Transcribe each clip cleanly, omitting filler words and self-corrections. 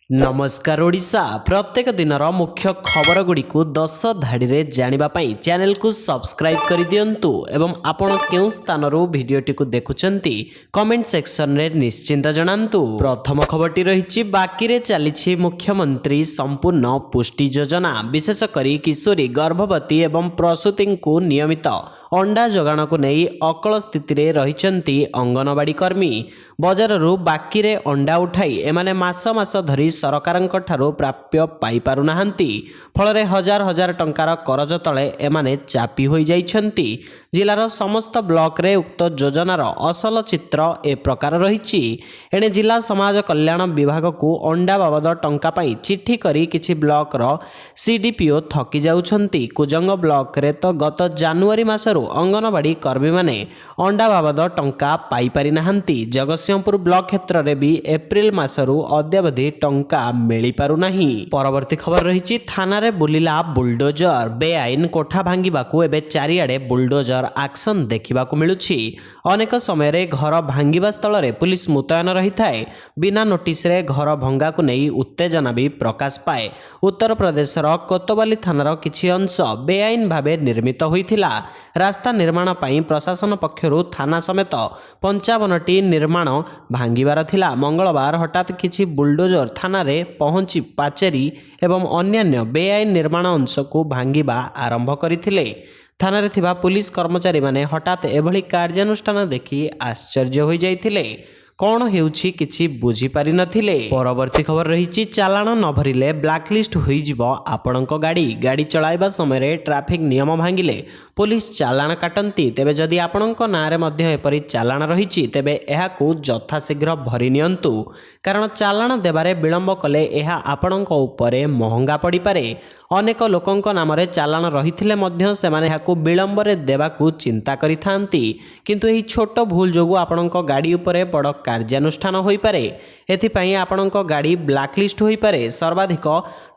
नमस्कार ओडिशा प्रत्येक दिनर मुख्य खबर गुड़ी को 10 धाड़ी रे जानिबा पई चैनल को सब्सक्राइब कर दियंतु एवं आपण केउ स्थान रो भिडियोटी को देखुचंती कमेंट सेक्शन रे निश्चिंत जणांतु। प्रथम खबरटी रहिछि बाकी रे चलिछि मुख्यमंत्री संपूर्ण पुष्टि योजना विशेष करी किशोरी गर्भवती एवं प्रसूति को नियमित अंडा जोगाण को नहीं अकल स्थिति रे रहिचंती अंगनवाड़ी कर्मी। बजाररू बाकी रे अंडा उठाई एमाने मास मास धरी सरकारंक ठारो प्राप्य पाई पारु नाहंती। फଳରେ हजार हजार टंकार करज तले एमाने चापी होई जाइछंती। जिलार समस्त ब्लॉक रे उक्त योजनार असल चित्र ए प्रकार रहिछि। एणे जिला समाज कल्याण विभाग को अंडा बाबद टंका पाई चिट्ठी करी किछि ब्लॉक रो सीडीपीओ थकी जाउछंती। कुजंग ब्लॉक रे तो गत जनवरी मासरू अंगनवाड़ी कर्मी माने अंडा बाबद टंका पाई पारि नाहंती। जगतसिंहपुर ब्लॉक क्षेत्र रे भी एप्रिल मासरू अद्यावधि टंका मिली पारु नाही। परवर्ती खबर रहिछि थाना रे बुलिला बुलडोजर बेआईन कोठा भांगिबाकू एबे चारिआडे बुलडोजर एक्शन देखिबाकू मिलुछि। अनेक समय रे घर भांगिबा स्थल रे पुलिस मुतयन रही थाए। बिना नोटिस रे घर भंगा को नहीं उत्तेजना भी प्रकाश पाए। उत्तर प्रदेश रो कोतवाली थानार किछि अंश बेआईन भावे निर्मित होइथिला। रास्ता निर्माण पाई प्रशासन पक्षरु थाना समेत 55टी निर्माण भांगिबार थिला। मंगलवार हठात किछि बुलडोजर थाना रे पहुंची पाचेरी एवं अन्यान्य बेआईन निर्माण अंश को भांगिबा आरंभ करथिले। थाना रे थिबा पुलिस कर्मचारी माने हठात एभली कार्यानुष्ठान देखि आश्चर्य होई जाइथिले। कौन हेउछि किछि बुझी पारि नथिले। परवर्ती खबर रहिछि चालान न भरिले ब्लैकलिस्ट होई जिवो आपणक गाड़ी चलाइबा समय रे ट्रैफिक नियम भांगिले पुलिस चालान काटंती। तेबे जदि आपणक नारे मध्ये एपरि चालान रहिछि तेबे एहाकू यथाशीघ्र भरि नियंतु, कारण चालान देबारे विलंब कले एहा आपणक उपरे महंगा पड़ी पारे। अनेक लोकंक नामरे चालान रहिथिले मध्य सेमाने एहाकू विलंबरे देबाकू चिंता करिथांती, किंतु एही छोट भूल जोगु आपणक गाड़ी उपरे बड़ कार्यानुष्ठान होई पारे। एथिपाई आपणक गाड़ी ब्लैकलिस्ट होई पारे। सर्वाधिक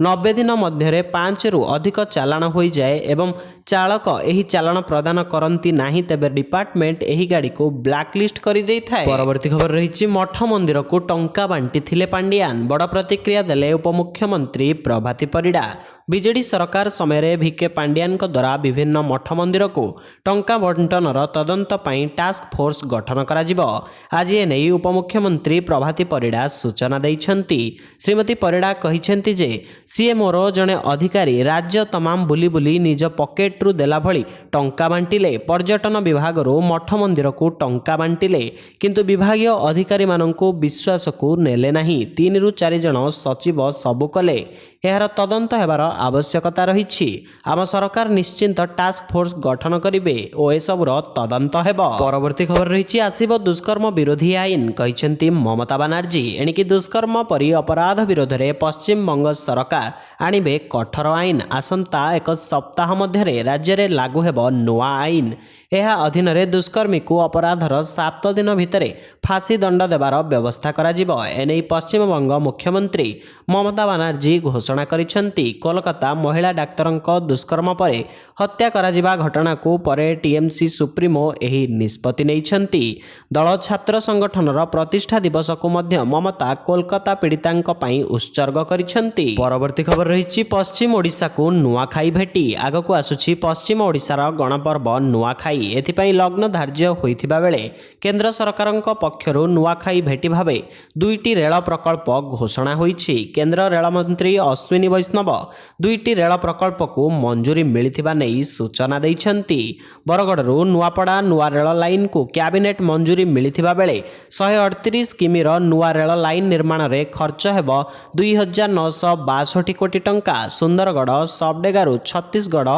90 दिन मध्यरे 5 रु अधिक चालान होई जाए एवं चालक एही चालान प्रदान करंती नाही तेबे डिपार्टमेंट एही गाड़ी को ब्लैकलिस्ट करि देई थाए। परवर्ती खबर रहिछि मठ मंदिर को टंका बांटी थिले पांडियान बड़ प्रतिक्रिया देले उपमुख्यमंत्री प्रभाती परिडा। बीजेडी सरकार समय रे भिके पांडियान को द्वारा विभिन्न मठ मंदिर को टंका बंटनर तदंत पाई टास्क फोर्स गठन करा जिवो। आज ए नै उपमुख्यमंत्री प्रभाती परिडा सूचना दैछंती। श्रीमती परिडा कहिसेंती जे सीएमओ रो जने अधिकारी राज्य तमाम बुली बुली निज पॉकेट रु देला भली टंका बांटिले। पर्यटन विभाग रो मठ मंदिर को टंका बांटिले, किंतु विभागीय अधिकारी माननकू विश्वास को नेले नाही। 3 रु 4 जन सचिव सबु कले। एहार तदंत हेबार आवश्यकता रहिछि। आम सरकार निश्चिंत टास्क फोर्स गठन करिवे ओ एसबुर तदंत हेबो। परवर्ती खबर रहिछि आसीबो दुष्कर्म विरोधी आईन कहिसेंती ममता बानार्जी। एणिकी दुष्कर्म परि अपराध विरोध रे पश्चिम बंग सरकार आनिबे कठोर आईन। आसंता एक सप्ताह मध्यरे राज्य रे लागू हेबो नुआ आईन। यह अधीन रे दुष्कर्मी को अपराधर 7 दिन भितरे फांसी दंड देवार व्यवस्था करा जिवो। एने पश्चिम बंग मुख्यमंत्री ममता बानार्जी घोषणा करिसेंती। कोलकाता महिला डाक्तरंक दुष्कर्म परे हत्या करा जिबा घटना को परे टीएमसी सुप्रीमो एही निष्पत्ति नैछंती। दल छात्र संगठनर प्रतिष्ठा दिवस को मध्य ममता कोलकाता पीड़ितांक पई उत्सर्ग करिसेंती। परवर्ती खबर रहिछि पश्चिम ओडिशा को नुआखाई भेटी। आगको आसुछि पश्चिम ओडिशार गणपर्व नुआखाई। एथिपाई लग्न धार्य होइथिबा बेले केंद्र सरकारंक पक्षरु नुआखाई भेटी भावे 2टी रेल प्रकल्प घोषणा होइछि। केंद्र रेल मंत्री अश्विनी वैष्णव 2टी रेल प्रकल्प को मंजूरी मिलिथिबा नै सूचना दैछंती। बरगड़रू नुआपड़ा नुआ रेल लाइन को कैबिनेट मंजूरी मिलिथिबा बेले 138 किमीर नुआ रेल लाइन निर्माण रे खर्च हेबो 2962 कोटी टंका। सुंदरगढ़ सबडेगारू छत्तीसगढ़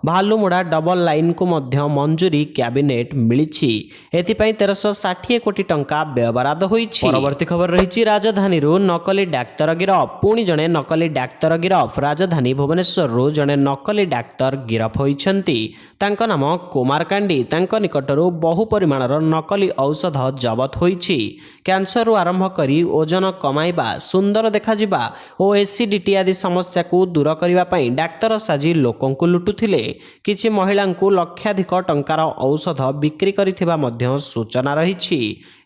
भालुमुड़ा डबल लाइन को मध्य मंजूरी कैबिनेट मिलिछि। एथिपाई 1360 कोटी टंका व्यवहाराद होइछि। परवर्ती खबर रहिछि राजधानी रू नकली डाक्तर गिरफ। पुणी जणे नकली डाक्तर गिरफ। राजधानी भुवनेश्वर रू जणे नकली डाक्तर गिरफ होइछंती। तांको नाम कुमार कांडी। तांको निकटरू बहु परिमाणर नकली औषध जबत होइछि। कैंसर रु आरंभ करी ओजन कमाइबा, सुंदर देखाजिबा और एसिडिटी आदि समस्या को दूर करिबा पई डाक्तर साजी लोकंकु लुटुथिले। किछि महिलांकु लक्षाधिक टंकार औषध बिक्री करिथिबा मध्य सूचना रहिछि।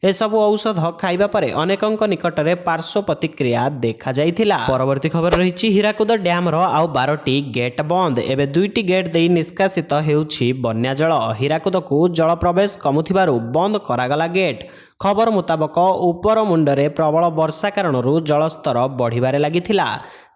एसबू औषध खाइबा परे अनेकंक निकटरे पार्श्व प्रतिक्रिया देखा जाइथिला। परवर्ती खबर रही हीराकुद डैम रो आउ 12टी गेट बंद। एबे 2टी गेट देई निष्कासित हेउछि बन्या जल। हीराकुद को जल प्रवेश कमुथिबारु बंद करागला गेट। खबर मुताबक उपर मुंडरे प्रबल वर्षा कारण जलस्तर बढ़िबारे लागिथिला,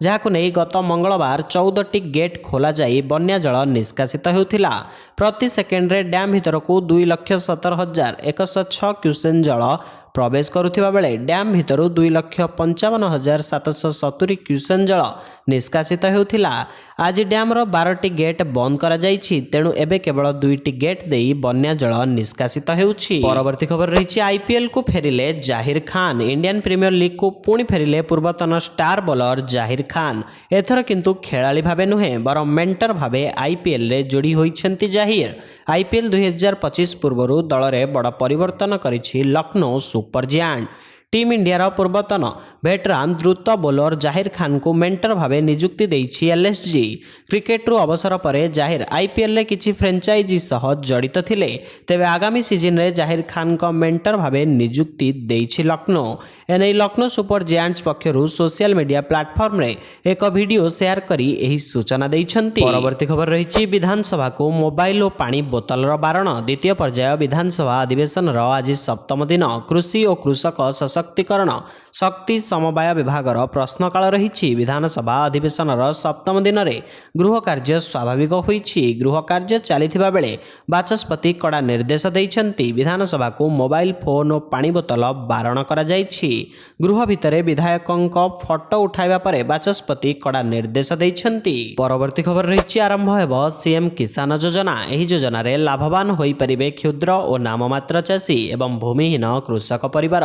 जहाकु नेई गत मंगलवार 14टी गेट खोला जाई बन्या जल निष्कासित हेउथिला। प्रति सेकेंडरे डैम भितरकू 2,17,106 क्यूसेन जल प्रवेश करुथिबा बेले डैम भितरु 2,55,770 क्यूसेन जल निष्कासित हेउथिला। आज डैम रो 12टी गेट बंद करा जाइछि, तेणु एबे केवल 2टी गेट देई बन्या जल निष्कासित हेउछि। परवर्ती खबर रही आईपीएल को फेरिले जाहिर खान। इंडियन प्रीमियर लीग को पुणी फेरिले पूर्वतन स्टार बॉलर जाहिर खान। एथर किंतु खेलाड़ी भाबे नुहे बर मेंटर भाबे आईपीएल रे जोड़ी होइछंती जाहिर। आईपीएल 2025 पूर्वरु दल रे बड़ परिवर्तन करिछि Lucknow super giant. Team India पूर्वतन भेटरान द्रुत बोलर जाहिर खान को मेंटर भावे नियुक्ति देइछि एलएसजी। क्रिकेट रु अवसर परे जाहिर आईपीएल रे किछि फ्रेंचाइजी सह जड़ित थिले, तेबे आगामी सीजन रे जाहिर खान को मेंटर भावे नियुक्ति देइछि लखनऊ। एनै लखनऊ सुपर जायंट्स पक्षरु सोशल मीडिया प्लेटफॉर्म रे एक वीडियो शेयर करी एही सूचना दैछंती। परवर्ती खबर रही विधानसभा को मोबाइल और पानी बोतल रो बारण। द्वितीय पर्याय विधानसभा अधिवेशन रो आज सप्तम दिन। कृषि और कृषक सशक्तिकरण शक्ति समवाय विभाग प्रश्नकाल रही। विधानसभा अधिवेशन सप्तम दिन में गृह कार्य स्वाभाविक होइछि। गृह कार्य चलिथिबा बेले बाचस्पति कड़ा निर्देश देइछंती। विधानसभा को मोबाइल फोन और पानी बोतल बारण करा जाइछि। गृह भितरे विधायकंक फोटो उठाइबा परे बाचस्पति कड़ा निर्देश देइछंती। परवर्ती खबर रही आरंभ हेबो सीएम किसान योजना। एही योजना रे लाभवान होई परिबे क्षुद्र और नाममात्र चाषी एवं भूमिहीन कृषक परिवार।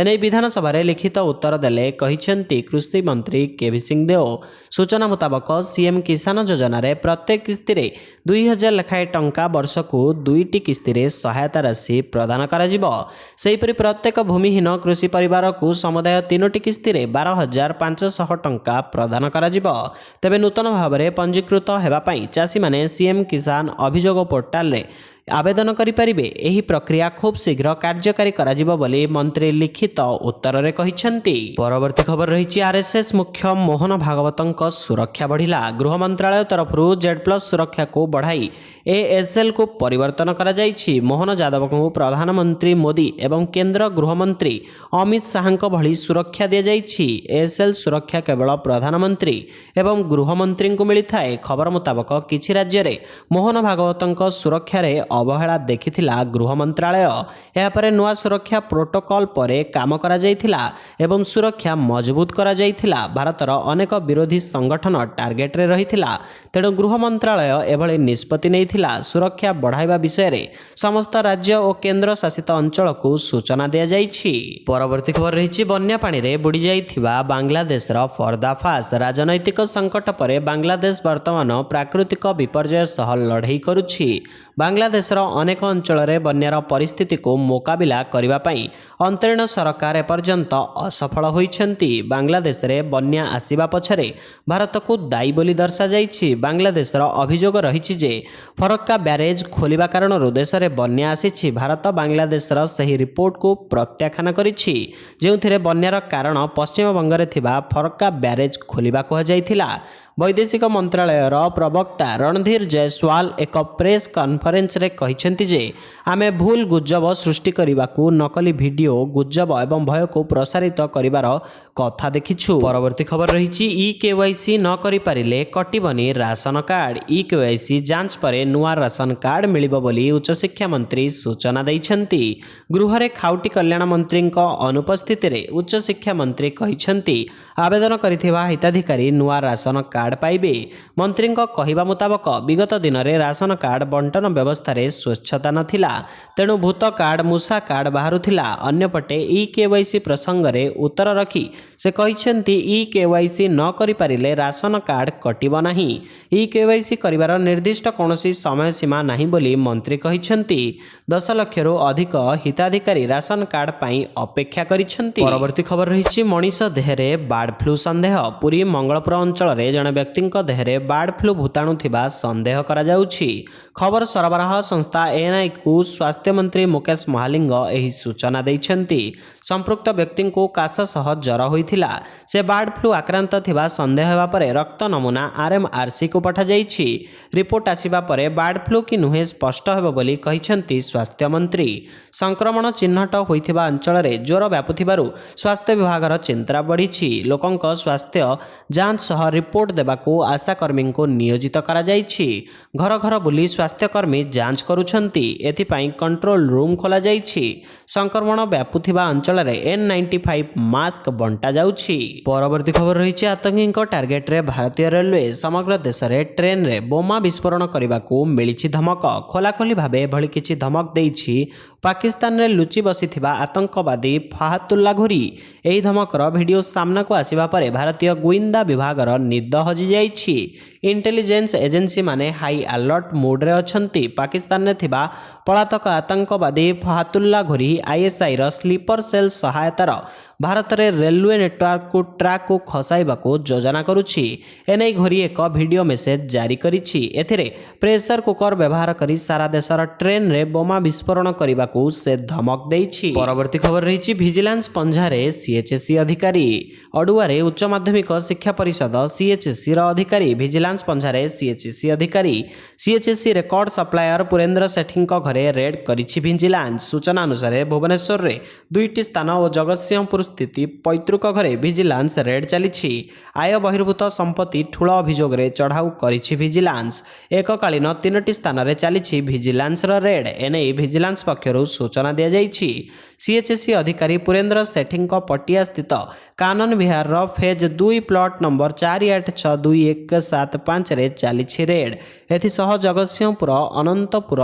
एने विधानसभा रे लिखित उत्तर देले कहिसेंती कृषि मंत्री केवी सिंहदेव। सूचना मुताबक सीएम किसान योजना रे प्रत्येक किस्ती रे 2,000 लेखाए टंका वर्षकू 2टी किस्ती रे सहायता राशि प्रदान कराजिबो। सेहिपरि प्रत्येक भूमिहीन कृषि परिवार को समुदाय 3टी किस्ती रे 12,500 टंका प्रदान कराजिबो। तेबे नूतन भाव में पंजीकृत हेबा पई चाषी माने सीएम किसान अभियोग पोर्टाल रे आवेदन करिपारिबे। एही प्रक्रिया खूब शीघ्र कार्यकारी कराजिबो बोली मंत्री लिखित उत्तर रे कहिसेंती। परवर्ती खबर रही आरएसएस मुख्य मोहन भागवतंक सुरक्षा बढ़िला। गृह मंत्रालय तरफ Z+ सुरक्षा को बढ़ाई ASL को परिवर्तन करा जाइछि। मोहन यादव को प्रधानमंत्री मोदी एवं केंद्र गृह मंत्री अमित शाहଙ୍କ भली सुरक्षा दिया जाइछि। ASL सुरक्षा केवल प्रधानमंत्री एवं गृह मंत्री को मिलिथाए। खबर मुताबक किछि राज्य रे मोहन भागवतंक सुरक्षा रे अवहेला देखिथिला गृह मंत्रालय। यापर नुआ सुरक्षा प्रोटोकॉल परे काम करा जाइथिला एवं सुरक्षा मजबूत करा जाइथिला। भारतर अनेक विरोधी संगठन टार्गेट रे रहिथिला, तेणु गृह मंत्रालय एभली निष्पत्ति नैथिला। सुरक्षा बढ़ाइबा विषय रे समस्त राज्य और केंद्र शासित अंचल को सूचना दिया जाइछि। परवर्ती खबर रही बन्या पानी रे बुड़ी जाइथिबा बांग्लादेश रो पर्दाफाश। राजनैतिक संकट परे बांग्लादेश वर्तमान प्राकृतिक विपर्यय सह लड़ाई करुछि। बांग्लादेश अनेक अंचल में बन्यार परिस्थिति को मुकाबिला करने पाई अंतरीण सरकार एपर्यंत असफल होइछंती। बांग्लादेश रे बन्या आसिबा पछरे भारत को दायी बोली दर्शा जाइछि। बांग्लादेश अभियोग रही जे फरक्का ब्यारेज खोलिबा कारण देश में बन्या आसिछि। भारत बांग्लादेश सही रिपोर्ट को प्रत्याख्यान करिछि, जेउथिरे बन्यार कारण पश्चिम बंगरे थिबा फरक्का ब्यारेज खोलिबा कहा जाइथिला। वैदेशिक मंत्रालय प्रवक्ता रणधीर जयसवाल एक प्रेस कॉन्फ्रेंस रे कहिसेंती जे आमे भूल गुजब सृष्टि करबाकू नकली वीडियो गुजब एवं भय को प्रसारित करिवार कथा देखिछु। परवर्ती खबर रही ई-केवाईसी न करि पारिले कटिबनी राशन कार्ड। ई-केवाईसी जांच परे नुआ राशन कार्ड मिलिबो बोली उच्च शिक्षा मंत्री सूचना दैछंती। गृह रे खाउटी कल्याण मंत्री अनुपस्थिति रे उच्च शिक्षा मंत्री कहिसेंती आवेदन करिथिबा हिताधिकारी नुआ राशन कार्ड पाइबे। मंत्री कहवा मुताबक विगत दिन में राशन कार्ड बंटन व्यवस्था रे स्वच्छता नथिला, तेणु भूत कार्ड मूसा कार्ड बाहरुथिला। अन्यपटे ई-केवाईसी प्रसंग रे उत्तर रखी से कहते ई केवाईसी न करिपारिले राशन कार्ड कटिब नाही। ई केवाईसी करिवार निर्दिष्ट कौनसी समय सीमा नाही बोली मंत्री कहते। 10 लक्षरू अधिक हिताधिकारी राशन कार्ड पाई अपेक्षा करिसेंती। परवर्ती खबर रही मनीष देहरे बार्ड फ्लू संदेह। पुरी मंगलपुर अंचल में जड़े व्यक्ति देहरे बार्ड फ्लू भूताणु थिबा संदेह करा जाउछि। खबर सरबराह संस्था एएनआई को स्वास्थ्य मंत्री मुकेश महालिंग एही सूचना दैछंती। संपृक्त व्यक्ति को काश सह ज्वर होइथिला। से बार्ड फ्लू आक्रांत थिबा संदेह हेबा परे रक्त नमूना आरएमआरसी को पठा जाइछि। रिपोर्ट आसिबा परे बार्ड फ्लू कि नुहे स्पष्ट हेबो बोली कहिसेंती स्वास्थ्य मंत्री। संक्रमण चिन्हट होइथिबा अंचल में ज्वर व्यापुथिबारु स्वास्थ्य विभागर चिंता बढ़िछि। लोकंक स्वास्थ्य जांच सह रिपोर्ट देबाकू आशाकर्मी को नियोजित करा जाइछि। घर घर बुली स्वास्थ्यकर्मी जांच करुछंती। एथिपाई कंट्रोल रूम खोला जाइछि। संक्रमण व्यापुथिबा अंचल में N95 मास्क बंटा जाउछि। परवर्ती खबर रही आतंकी टार्गेट रे भारतीय रेलवे समग्र देश में ट्रेन रे बोमा विस्फोरण करने मिली धमक। खोलाखोली भावे एभली किछि धमक देइछि पाकिस्तान रे लुचि बसिथिबा आतंकवादी फाहातुल्ला घुरी। एही धमकर वीडियो सामना को आसिबा परे भारतीय गुइंदा विभागर निद हजि जाइछि। इंटेलिजेंस एजेंसी माने हाई अलर्ट मोड रे अछंती। पाकिस्तान रे थिबा पलातक आतंकवादी फाहातुल्ला घुरी आईएसआई रो स्लीपर सेल सहायतार भारत रे रेलवे नेटवर्क को ट्रैक को खसाइबा को योजना करुछि। एनै घोरी एक वीडियो मेसेज जारी करिछि। एथिरे प्रेशर कुकर व्यवहार करी सारा देशर ट्रेन रे बोमा विस्फोरण करने को से धमक देइछि। परवर्ती खबर रही विजिलेंस पंजारे सीएचएससी अधिकारी। अडुआरे उच्च माध्यमिक शिक्षा परिषद सीएचएससी अधिकारी विजिलेंस पंजारे सीएचएससी अधिकारी सीएचएससी रेकर्ड सप्लायर पुरेंद्र सेठी घरे रेड करिछि विजिलेंस। सूचना अनुसार भुवनेश्वर रे 2टी स्थान और जगतसिंहपुर स्थित पैतृक घरे विजिलेंस रेड चली। आय बहिर्भूत संपत्ति ठूल अभियोग रे चढ़ाऊ करिछि विजिलेंस। एककालीन 3टी स्थान रे चली विजिलेंस रेड। एने विजिलेंस पक्षरु सूचना दिया जाइछि। सीएचएससी अधिकारी पुरेंद्र सेठी पटिया स्थित कानन विहार रो फेज 2 प्लॉट नंबर 486217 रे चली रेड। एथिसह जगतसिंहपुर अनंतपुर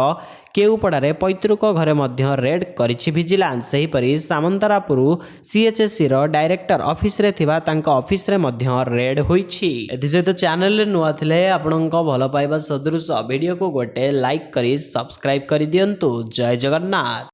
केउपड़ारे पैतृक घरे मध्य रेड करिछि विजिलेंस। सेहीपरि सामंतरापुर सीएचएससी डायरेक्टर ऑफिस रे थिबा तांका ऑफिस रे मध्य रेड होइछि। एथि सहित चैनल रे नुआ थिले आपनक भल पाइबा सदृश वीडियो को गोटे लाइक करी सब्सक्राइब करि दियंतु। जय जगन्नाथ।